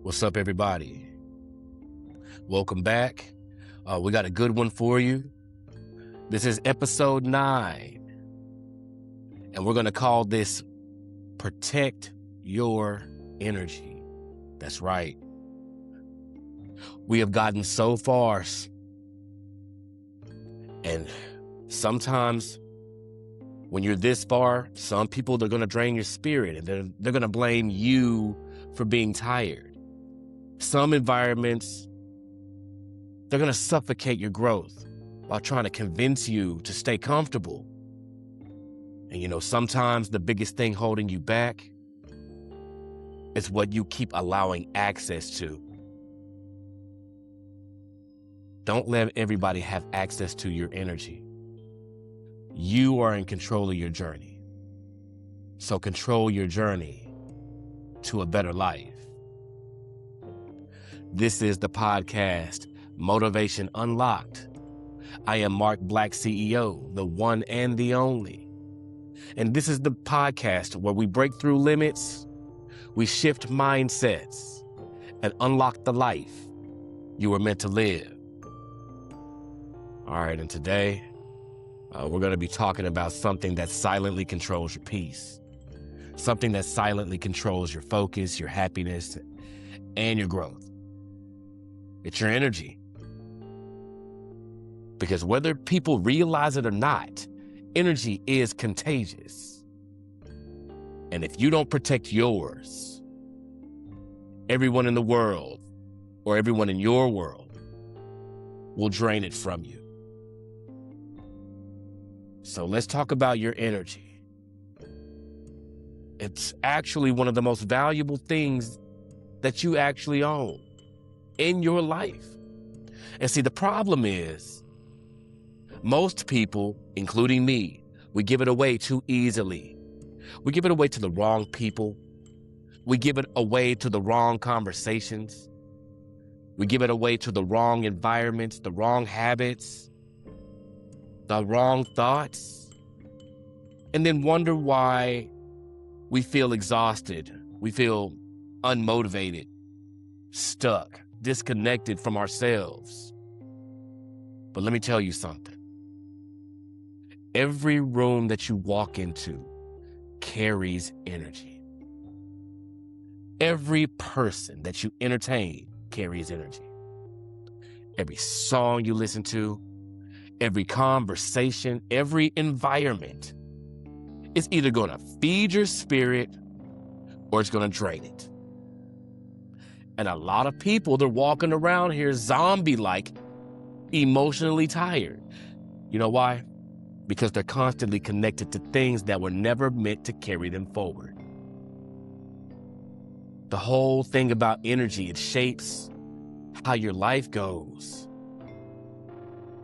What's up, everybody? Welcome back. We got a good one for you. This is episode 9, and we're going to call this Protect Your Energy. That's right. We have gotten so far, and sometimes when you're this far, some people, they're going to drain your spirit, and they're going to blame you for being tired. Some environments, they're going to suffocate your growth while trying to convince you to stay comfortable. And sometimes the biggest thing holding you back is what you keep allowing access to. Don't let everybody have access to your energy. You are in control of your journey. So control your journey to a better life. This is the podcast, Motivation Unlocked. I am Marc Black, CEO, the one and the only. And this is the podcast where we break through limits, we shift mindsets, and unlock the life you were meant to live. All right, and today, we're going to be talking about something that silently controls your peace. Something that silently controls your focus, your happiness, and your growth. It's your energy. Because whether people realize it or not, energy is contagious. And if you don't protect yours, everyone in the world or everyone in your world will drain it from you. So let's talk about your energy. It's actually one of the most valuable things that you actually own in your life. And see, the problem is most people, including me, we give it away too easily. We give it away to the wrong people. We give it away to the wrong conversations. We give it away to the wrong environments, the wrong habits, the wrong thoughts, and then wonder why we feel exhausted. We feel unmotivated, stuck, disconnected from ourselves. But let me tell you something. Every room that you walk into carries energy. Every person that you entertain carries energy. Every song you listen to, every conversation, every environment is either going to feed your spirit or it's going to drain it. And a lot of people, they're walking around here zombie-like, emotionally tired. You know why? Because they're constantly connected to things that were never meant to carry them forward. The whole thing about energy, it shapes how your life goes.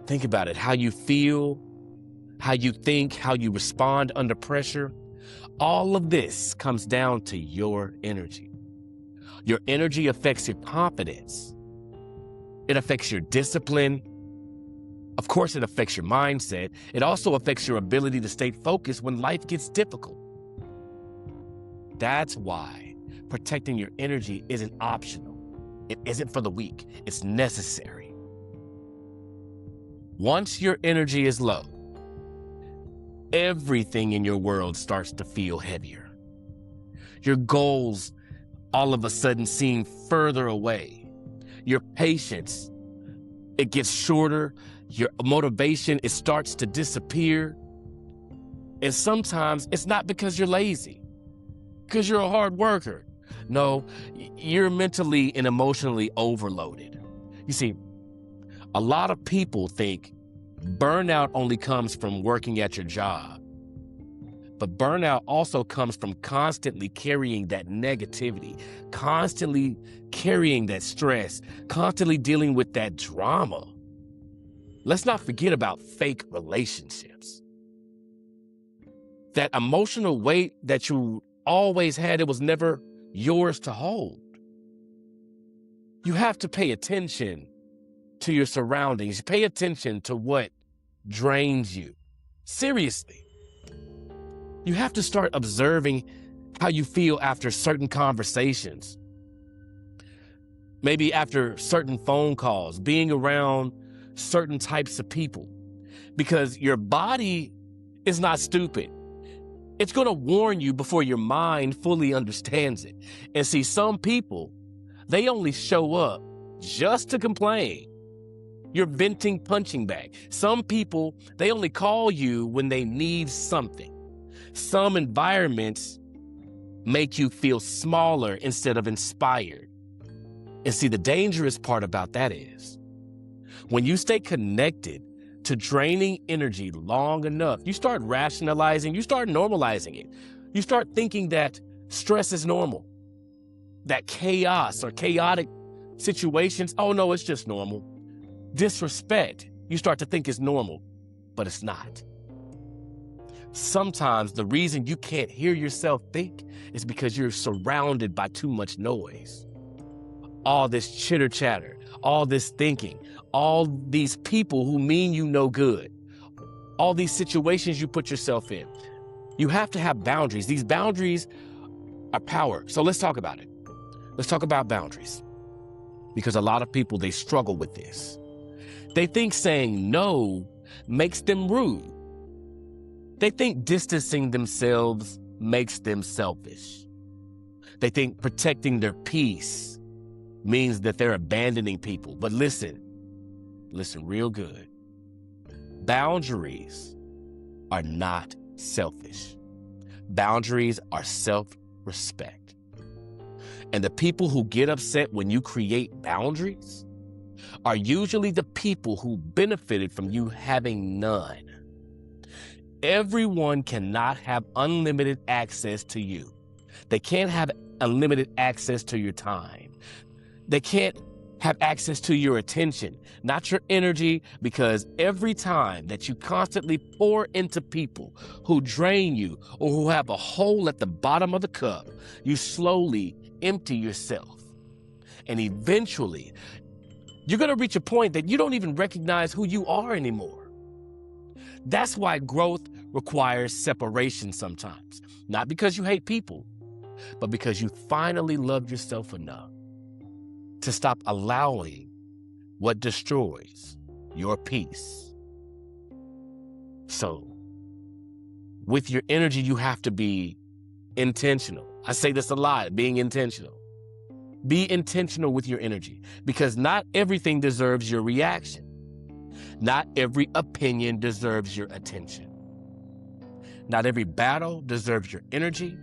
Think about it, how you feel, how you think, how you respond under pressure. All of this comes down to your energy. Your energy affects your confidence. It affects your discipline. Of course, it affects your mindset. It also affects your ability to stay focused when life gets difficult. That's why protecting your energy isn't optional. It isn't for the weak. It's necessary. Once your energy is low, everything in your world starts to feel heavier. Your goals all of a sudden seem further away. Your patience, it gets shorter. Your motivation, it starts to disappear. And sometimes it's not because you're lazy, because you're a hard worker. No, you're mentally and emotionally overloaded. You see, a lot of people think burnout only comes from working at your job. But burnout also comes from constantly carrying that negativity, constantly carrying that stress, constantly dealing with that drama. Let's not forget about fake relationships. That emotional weight that you always had, it was never yours to hold. You have to pay attention to your surroundings. Pay attention to what drains you. Seriously. You have to start observing how you feel after certain conversations. maybe after certain phone calls, being around certain types of people, because your body is not stupid. It's going to warn you before your mind fully understands it. And see, some people, they only show up just to complain. You're venting punching bag. Some people, they only call you when they need something. Some environments make you feel smaller instead of inspired. And see, the dangerous part about that is when you stay connected to draining energy long enough, you start rationalizing, you start normalizing it. You start thinking that stress is normal, that chaos or chaotic situations, oh no, it's just normal. Disrespect, you start to think is normal, but it's not. Sometimes the reason you can't hear yourself think is because you're surrounded by too much noise. All this chitter chatter, all this thinking, all these people who mean you no good, all these situations you put yourself in. You have to have boundaries. These boundaries are power. So let's talk about it. Let's talk about boundaries, because a lot of people, they struggle with this. They think saying no makes them rude. They think distancing themselves makes them selfish. They think protecting their peace means that they're abandoning people. But listen real good. Boundaries are not selfish. Boundaries are self-respect. And the people who get upset when you create boundaries are usually the people who benefited from you having none. Everyone cannot have unlimited access to you. They can't have unlimited access to your time. They can't have access to your attention, not your energy, because every time that you constantly pour into people who drain you or who have a hole at the bottom of the cup, you slowly empty yourself. And eventually, you're going to reach a point that you don't even recognize who you are anymore. That's why growth requires separation sometimes. Not because you hate people, but because you finally love yourself enough to stop allowing what destroys your peace. So, with your energy, you have to be intentional. I say this a lot, being intentional. Be intentional with your energy, because not everything deserves your reaction. Not every opinion deserves your attention. Not every battle deserves your energy.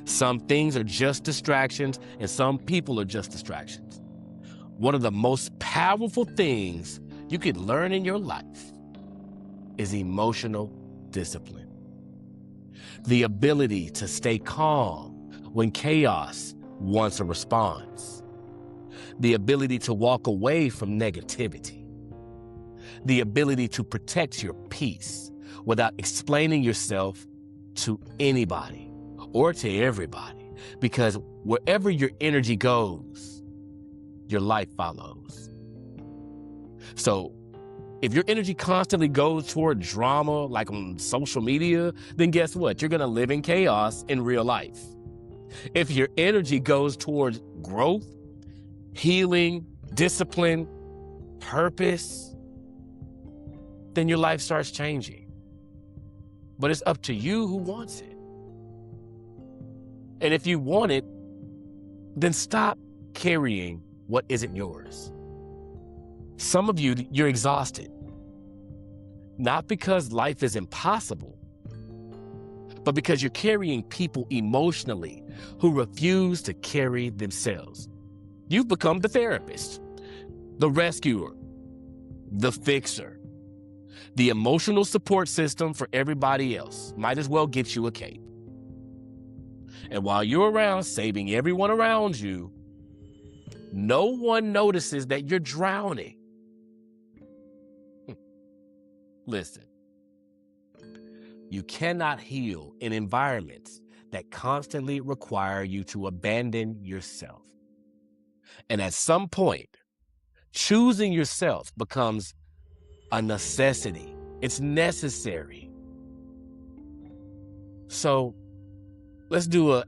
Some things are just distractions, and some people are just distractions. One of the most powerful things you could learn in your life is emotional discipline. The ability to stay calm when chaos wants a response. The ability to walk away from negativity. The ability to protect your peace without explaining yourself to anybody or to everybody, because wherever your energy goes, your life follows. So if your energy constantly goes toward drama, like on social media, then guess what? You're going to live in chaos in real life. If your energy goes towards growth, healing, discipline, purpose, then your life starts changing. But it's up to you who wants it. And if you want it, then stop carrying what isn't yours. Some of you, you're exhausted. Not because life is impossible, but because you're carrying people emotionally who refuse to carry themselves. You've become the therapist, the rescuer, the fixer, the emotional support system for everybody else. Might as well get you a cape. And while you're around saving everyone around you, no one notices that you're drowning. Listen, you cannot heal in environments that constantly require you to abandon yourself. And at some point, choosing yourself becomes a necessity. It's necessary. So let's do an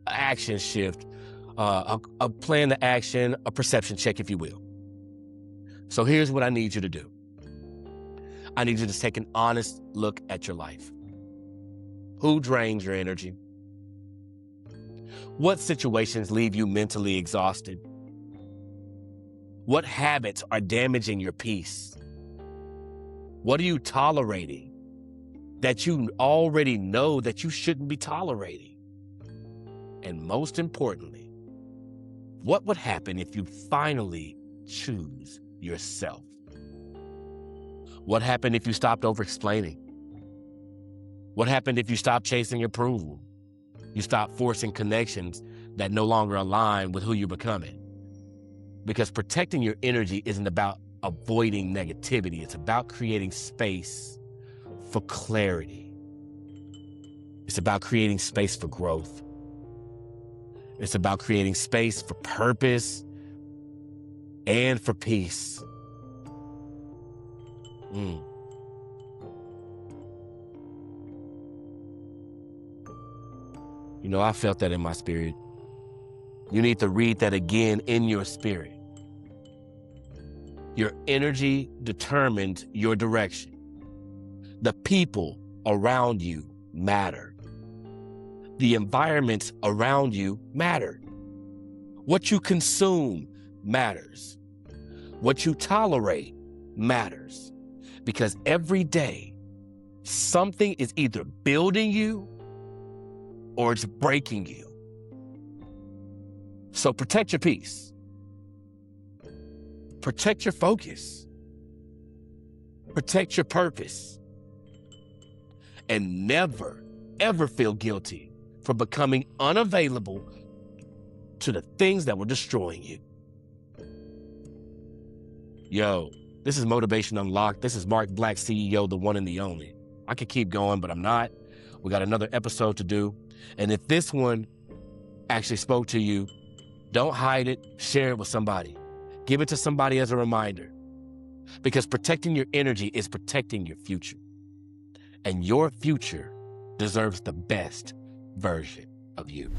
action shift. a plan to action, a perception check, if you will. So here's what I need you to do. I need you to take an honest look at your life. Who drains your energy? What situations leave you mentally exhausted? What habits are damaging your peace? What are you tolerating that you already know that you shouldn't be tolerating? And most importantly, what would happen if you finally choose yourself? What happened if you stopped over-explaining? What happened if you stopped chasing approval? You stopped forcing connections that no longer align with who you're becoming? Because protecting your energy isn't about avoiding negativity. It's about creating space for clarity. It's about creating space for growth. It's about creating space for purpose and for peace. You know, I felt that in my spirit. You need to read that again in your spirit. Your energy determines your direction. The people around you matter. The environments around you matter. What you consume matters. What you tolerate matters. Because every day, something is either building you or it's breaking you. So protect your peace. Protect your focus. Protect your purpose. And never, ever feel guilty for becoming unavailable to the things that were destroying you. Yo, this is Motivation Unlocked. This is Marc Black, CEO, the one and the only. I could keep going, but I'm not. We got another episode to do. And if this one actually spoke to you, don't hide it. Share it with somebody. Give it to somebody as a reminder. Because protecting your energy is protecting your future. And your future deserves the best version of you.